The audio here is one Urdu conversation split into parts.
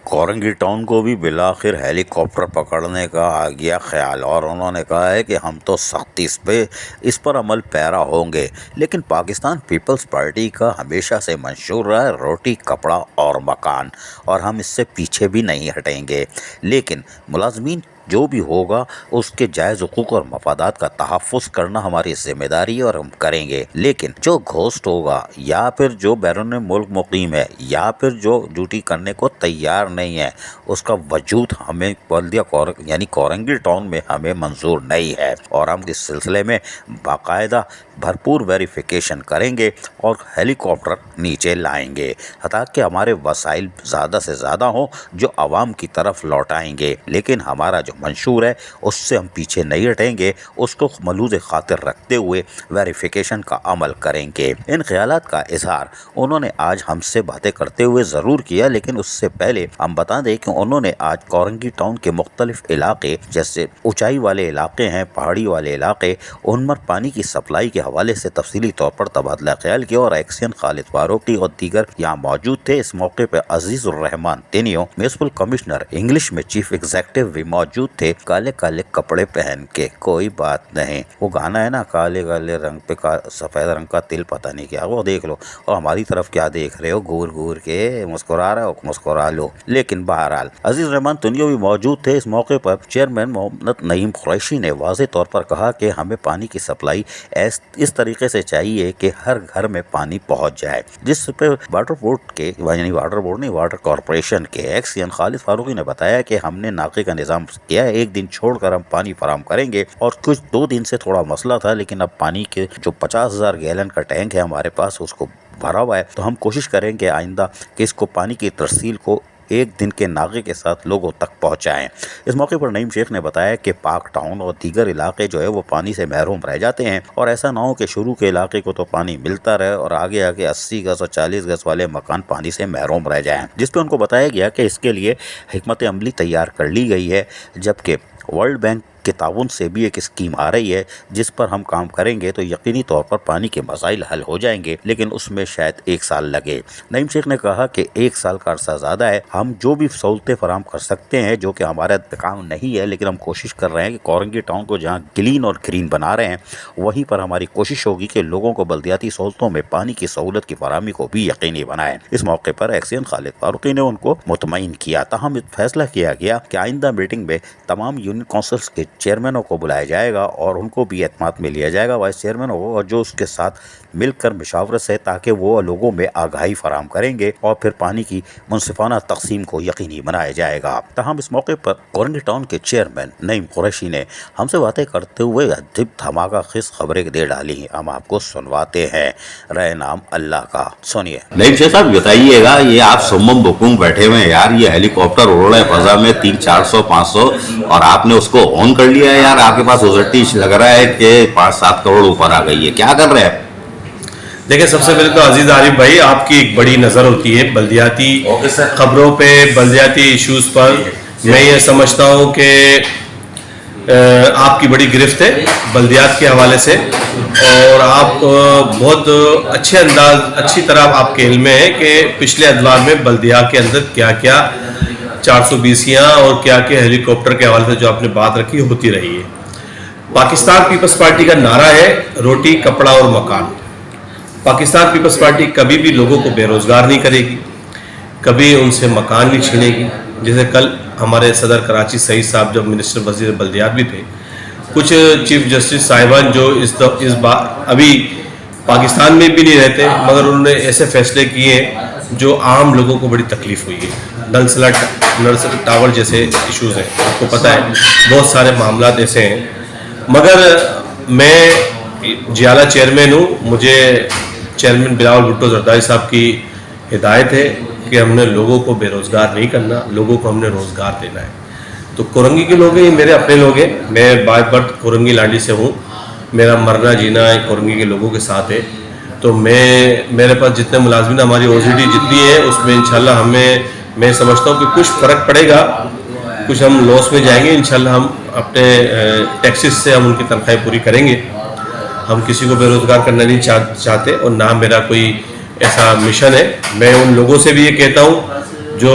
کورنگی ٹاؤن کو بھی بالآخر ہیلی کاپٹر پکڑنے کا آ گیا خیال، اور انہوں نے کہا ہے کہ ہم تو سختی اس پر عمل پیرا ہوں گے، لیکن پاکستان پیپلز پارٹی کا ہمیشہ سے منشور رہا ہے روٹی کپڑا اور مکان، اور ہم اس سے پیچھے بھی نہیں ہٹیں گے۔ لیکن ملازمین جو بھی ہوگا اس کے جائز حقوق اور مفادات کا تحفظ کرنا ہماری ذمہ داری ہے اور ہم کریں گے، لیکن جو گھوسٹ ہوگا یا پھر جو بیرون ملک مقیم ہے یا پھر جو ڈیوٹی کرنے کو تیار نہیں ہے، اس کا وجود ہمیں بلدیہ یعنی کورنگی ٹاؤن میں ہمیں منظور نہیں ہے، اور ہم اس سلسلے میں باقاعدہ بھرپور ویریفیکیشن کریں گے اور ہیلی کاپٹر نیچے لائیں گے تاکہ ہمارے وسائل زیادہ سے زیادہ ہوں جو عوام کی طرف لوٹائیں گے، لیکن ہمارا جو منشور ہے اس سے ہم پیچھے نہیں ہٹیں گے، اس کو ملحوظ خاطر رکھتے ہوئے ویریفیکیشن کا عمل کریں گے۔ ان خیالات کا اظہار انہوں نے آج ہم سے باتیں کرتے ہوئے ضرور کیا، لیکن اس سے پہلے ہم بتا دیں کہ انہوں نے آج کورنگی ٹاؤن کے مختلف علاقے جیسے اونچائی والے علاقے ہیں، پہاڑی والے علاقے، ان پر پانی کی سپلائی کے حوالے سے تفصیلی طور پر تبادلہ خیال کیا، اور ایکسین خالد فاروقی اور دیگر یہاں موجود تھے۔ اس موقع پہ عزیز الرحمان تینیو میونسپل کمشنر انگلش میں چیف ایگزیکٹو بھی موجود تھے، کالے کالے کپڑے پہن کے۔ کوئی بات نہیں، وہ گانا ہے نا، کالے کالے رنگ پہ سفید رنگ کا تل، پتہ نہیں کیا، وہ دیکھ لو، اور ہماری طرف کیا دیکھ رہے ہو گور گور کے، مسکرا رہے ہو مسکرا لو۔ لیکن بہرحال عزیز الرحمان تنیو بھی موجود تھے۔ اس موقع پر چیئرمین محمد نعیم قریشی نے واضح طور پر کہا کہ ہمیں پانی کی سپلائی اس طریقے سے چاہیے کہ ہر گھر میں پانی پہنچ جائے، جس پہ واٹر بورڈ کے یعنی واٹر کارپوریشن کے ایکس این خالد فاروقی نے بتایا کہ ہم نے ناکے کا نظام کیا ہے، ایک دن چھوڑ کر ہم پانی فراہم کریں گے، اور کچھ 2 دن سے تھوڑا مسئلہ تھا، لیکن اب پانی کے جو 50,000 گیلن کا ٹینک ہے ہمارے پاس اس کو بھرا ہوا ہے، تو ہم کوشش کریں کہ آئندہ کہ اس کو پانی کی ترسیل کو ایک دن کے ناغے کے ساتھ لوگوں تک پہنچائیں۔ اس موقع پر نعیم شیخ نے بتایا کہ پاک ٹاؤن اور دیگر علاقے جو ہے وہ پانی سے محروم رہ جاتے ہیں، اور ایسا نہ ہو کہ شروع کے علاقے کو تو پانی ملتا رہے اور آگے آگے 80 گز اور 40 گز والے مکان پانی سے محروم رہ جائیں، جس پہ ان کو بتایا گیا کہ اس کے لیے حکمت عملی تیار کر لی گئی ہے، جبکہ ورلڈ بینک کے تعاون سے بھی ایک اسکیم آ رہی ہے جس پر ہم کام کریں گے تو یقینی طور پر پانی کے مسائل حل ہو جائیں گے، لیکن اس میں شاید 1 سال لگے۔ نعیم شیخ نے کہا کہ 1 سال کا عرصہ زیادہ ہے، ہم جو بھی سہولتیں فراہم کر سکتے ہیں جو کہ ہمارا کام نہیں ہے، لیکن ہم کوشش کر رہے ہیں کہ کورنگی ٹاؤن کو جہاں کلین اور گرین بنا رہے ہیں وہیں پر ہماری کوشش ہوگی کہ لوگوں کو بلدیاتی سہولتوں میں پانی کی سہولت کی فراہمی کو بھی یقینی بنائیں۔ اس موقع پر ایکسین خالد فاروقی نے ان کو مطمئن کیا، تاہم فیصلہ کیا گیا کہ آئندہ میٹنگ میں تمام یونین کونسلز کے چیئرمینوں کو بلایا جائے گا اور ان کو بھی اعتماد میں لیا جائے گا، وائس چیئرمین ہو اور جو اس کے ساتھ مل کر مشاورت سے، تاکہ وہ لوگوں میں آگاہی فراہم کریں گے اور پھر پانی کی منصفانہ تقسیم کو یقینی بنایا جائے گا۔ تاہم اس موقع پر کورنگی ٹاؤن کے چیئرمین نعیم قریشی نے ہم سے باتیں کرتے ہوئے عجیب دھماکہ خیز خبریں دے ڈالی، ہم آپ کو سنواتے ہیں، رہے نام اللہ کا، سنیے۔ نعیم شیخ صاحب بتائیے گا، یہ آپ سمم بکوم بیٹھے ہوئے ہیں یار، یہ ہیلی کاپٹر اڑ رہے ہیں فضا میں 300-400 500 اور آپ نے اس کو آن کر لیا ہے یار، آپ کے پاس ازرٹی لگ رہا ہے کہ 5-7 کروڑ اوپر آ گئی ہے، کیا کر رہے ہیں؟ دیکھیں، سب سے پہلے تو عزیز عارف بھائی، آپ کی ایک بڑی نظر ہوتی ہے بلدیاتی خبروں پہ، بلدیاتی ایشوز پر۔ میں یہ سمجھتا ہوں کہ آپ کی بڑی گرفت ہے بلدیات کے حوالے سے، اور آپ بہت اچھی طرح آپ کے علم میں ہے کہ پچھلے ادوار میں بلدیہ کے اندر کیا کیا 420 اور کیا کیا ہیلی کاپٹر کے حوالے سے جو آپ نے بات رکھی ہوتی رہی ہے۔ پاکستان پیپلز پارٹی کا نعرہ ہے روٹی کپڑا اور مکان۔ پاکستان پیپلز پارٹی کبھی بھی لوگوں کو بے روزگار نہیں کرے گی، کبھی ان سے مکان نہیں چھینے گی۔ جیسے کل ہمارے صدر کراچی سعید صاحب جب منسٹر وزیر بلدیات بھی تھے، کچھ چیف جسٹس صاحبان جو اس بار ابھی پاکستان میں بھی نہیں رہتے، مگر انہوں نے ایسے فیصلے کیے جو عام لوگوں کو بڑی تکلیف ہوئی ہے۔ نلسل ٹاور جیسے ایشوز ہیں، آپ کو پتہ ہے بہت سارے معاملات ایسے ہیں، مگر میں جیالہ چیئرمین ہوں، مجھے چیئرمین بلاول بھٹو زرداری صاحب کی ہدایت ہے کہ ہم نے لوگوں کو بے روزگار نہیں کرنا، لوگوں کو ہم نے روزگار دینا ہے۔ تو کورنگی کے لوگ ہیں، یہ میرے اپنے لوگ ہیں، میں بائی برتھ کورنگی لانڈی سے ہوں، میرا مرنا جینا کورنگی کے لوگوں کے ساتھ ہے۔ تو میرے پاس جتنے ملازمین ہماری OCD جتنی ہے اس میں انشاءاللہ میں سمجھتا ہوں کہ کچھ فرق پڑے گا، کچھ ہم لاس میں جائیں گے، انشاءاللہ ہم اپنے ٹیکسز سے ہم ان کی تنخواہیں پوری کریں گے۔ ہم کسی کو بے روزگار کرنا نہیں چاہتے، اور نہ میرا کوئی ایسا مشن ہے۔ میں ان لوگوں سے بھی یہ کہتا ہوں جو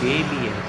KBS